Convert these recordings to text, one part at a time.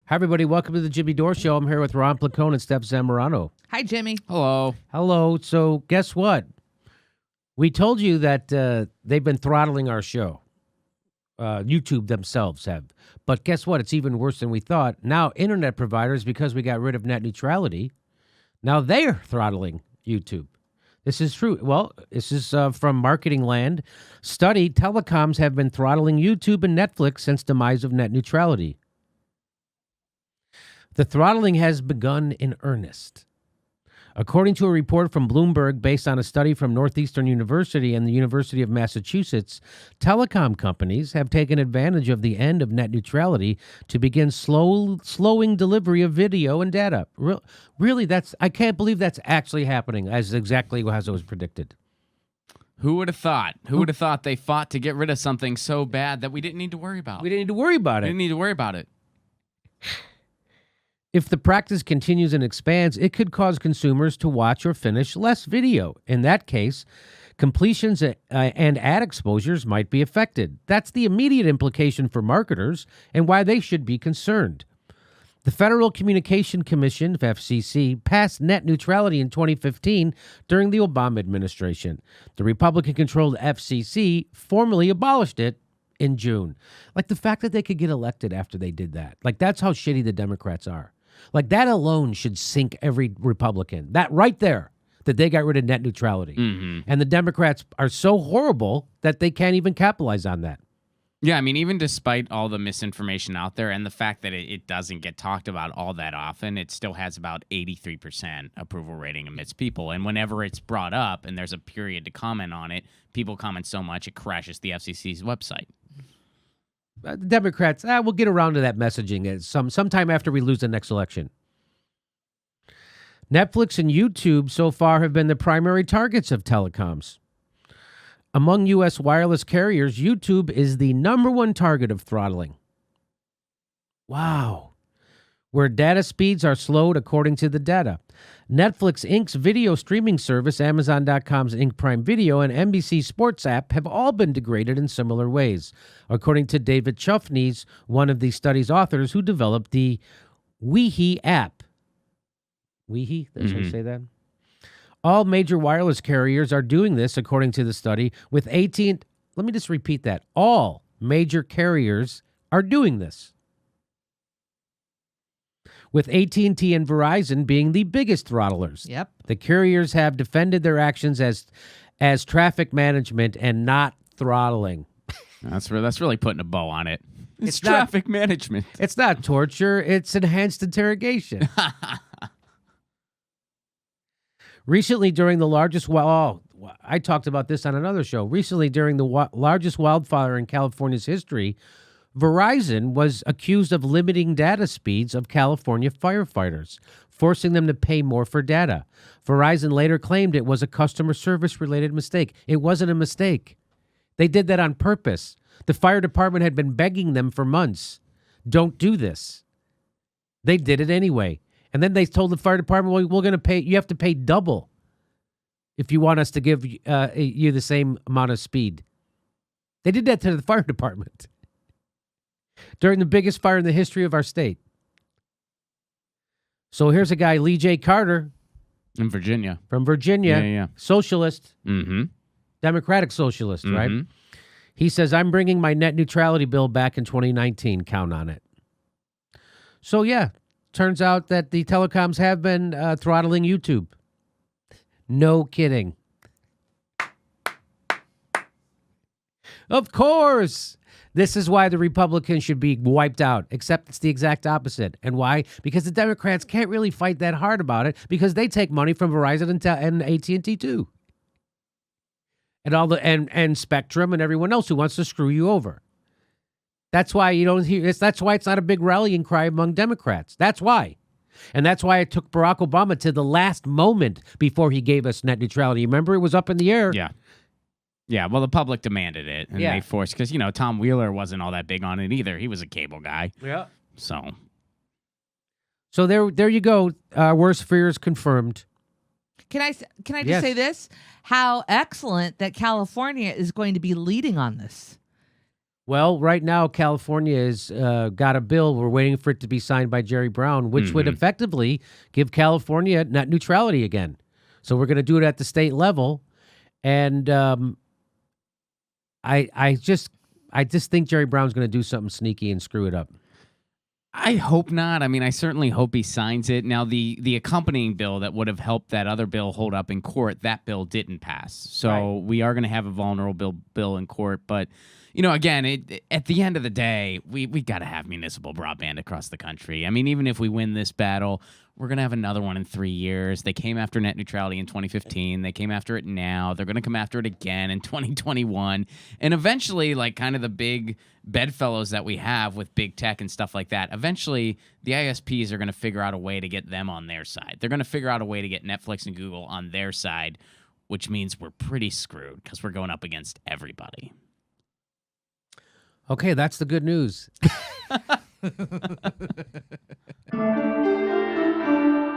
Hi, everybody. Welcome to the Jimmy Dore Show. I'm here with Ron Placone and Steph Zamorano. Hi, Jimmy. Hello. Hello. So guess what? We told you that they've been throttling our show. YouTube themselves have. But guess what? It's even worse than we thought. Now, internet providers, because we got rid of net neutrality, now they're throttling YouTube. This is true. Well, this is from Marketing Land. Study, telecoms have been throttling YouTube and Netflix since demise of net neutrality. The throttling has begun in earnest. According to a report from Bloomberg based on a study from Northeastern University and the University of Massachusetts, telecom companies have taken advantage of the end of net neutrality to begin slowing delivery of video and data. Really, I can't believe that's actually happening as exactly as it was predicted. Who would have thought? Who would have thought they fought to get rid of something so bad that we didn't need to worry about? We didn't need to worry about it. We didn't need to worry about it. If the practice continues and expands, it could cause consumers to watch or finish less video. In that case, completions and ad exposures might be affected. That's the immediate implication for marketers and why they should be concerned. The Federal Communication Commission, FCC, passed net neutrality in 2015 during the Obama administration. The Republican-controlled FCC formally abolished it in June. Like the fact that they could get elected after they did that. Like that's how shitty the Democrats are. Like that alone should sink every Republican. That right there, that they got rid of net neutrality. Mm-hmm. And the Democrats are so horrible that they can't even capitalize on that. Yeah, I mean, even despite all the misinformation out there and the fact that it doesn't get talked about all that often, it still has about 83% approval rating amidst people. And whenever it's brought up and there's a period to comment on it, people comment so much it crashes the FCC's website. The Democrats, we'll get around to that messaging sometime after we lose the next election. Netflix and YouTube so far have been the primary targets of telecoms. Among U.S. wireless carriers, YouTube is the number one target of throttling. Wow. Where data speeds are slowed according to the data. Netflix Inc.'s video streaming service, Amazon.com's Inc. Prime Video, and NBC Sports app have all been degraded in similar ways, according to David Chuffney, one of the study's authors who developed the Weehee app. Weehee? That's how you say that? All major wireless carriers are doing this, according to the study, with AT&T. Let me just repeat that. All major carriers are doing this, with AT&T and Verizon being the biggest throttlers. Yep. The carriers have defended their actions as traffic management and not throttling. That's really putting a bow on it. It's not traffic management. It's not torture. It's enhanced interrogation. Recently, during the largest I talked about this on another show. Recently, during the largest wildfire in California's history, Verizon was accused of limiting data speeds of California firefighters, forcing them to pay more for data. Verizon later claimed it was a customer service-related mistake. It wasn't a mistake. They did that on purpose. The fire department had been begging them for months. Don't do this. They did it anyway. And then they told the fire department, well, we're going to pay, you have to pay double if you want us to give you the same amount of speed. They did that to the fire department during the biggest fire in the history of our state. So here's a guy, Lee J. Carter. In Virginia. From Virginia. Yeah. Socialist. Mm-hmm. Democratic socialist, Mm-hmm. right? He says, I'm bringing my net neutrality bill back in 2019. Count on it. So, yeah, turns out that the telecoms have been throttling YouTube. No kidding. Of course. This is why the Republicans should be wiped out, except it's the exact opposite. And why? Because the Democrats can't really fight that hard about it because they take money from Verizon and AT&T too. And all the and Spectrum and everyone else who wants to screw you over. That's why you don't hear. That's why it's not a big rallying cry among Democrats. That's why, and that's why it took Barack Obama to the last moment before he gave us net neutrality. Remember, it was up in the air. Yeah. Yeah, well, the public demanded it, and they forced, because, Tom Wheeler wasn't all that big on it either. He was a cable guy. Yeah. So there you go. Worst fears confirmed. Can I just Yes. say this? How excellent that California is going to be leading on this. Well, right now, California has got a bill. We're waiting for it to be signed by Jerry Brown, which would effectively give California net neutrality again. So we're going to do it at the state level. And I just think Jerry Brown's going to do something sneaky and screw it up. I hope not. I mean, I certainly hope he signs it. Now, the accompanying bill that would have helped that other bill hold up in court, that bill didn't pass. So we are going to have a vulnerable bill in court. But, again, at the end of the day, we got to have municipal broadband across the country. I mean, even if we win this battle, we're going to have another one in 3 years. They came after net neutrality in 2015. They came after it now. They're going to come after it again in 2021. And eventually, like kind of the big bedfellows that we have with big tech and stuff like that, eventually the ISPs are going to figure out a way to get them on their side. They're going to figure out a way to get Netflix and Google on their side, which means we're pretty screwed because we're going up against everybody. Okay, that's the good news.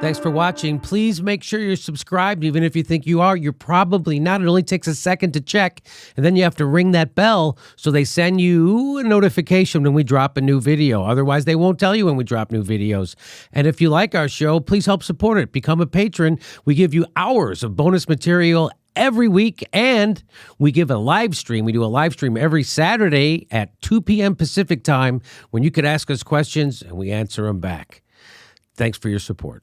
Thanks for watching. Please make sure you're subscribed. Even if you think you are, you're probably not. It only takes a second to check, and then you have to ring that bell so they send you a notification when we drop a new video. Otherwise, they won't tell you when we drop new videos. And if you like our show, please help support it. Become a patron. We give you hours of bonus material every week, and we give a live stream. We do a live stream every Saturday at 2 p.m. Pacific time when you could ask us questions and we answer them back. Thanks for your support.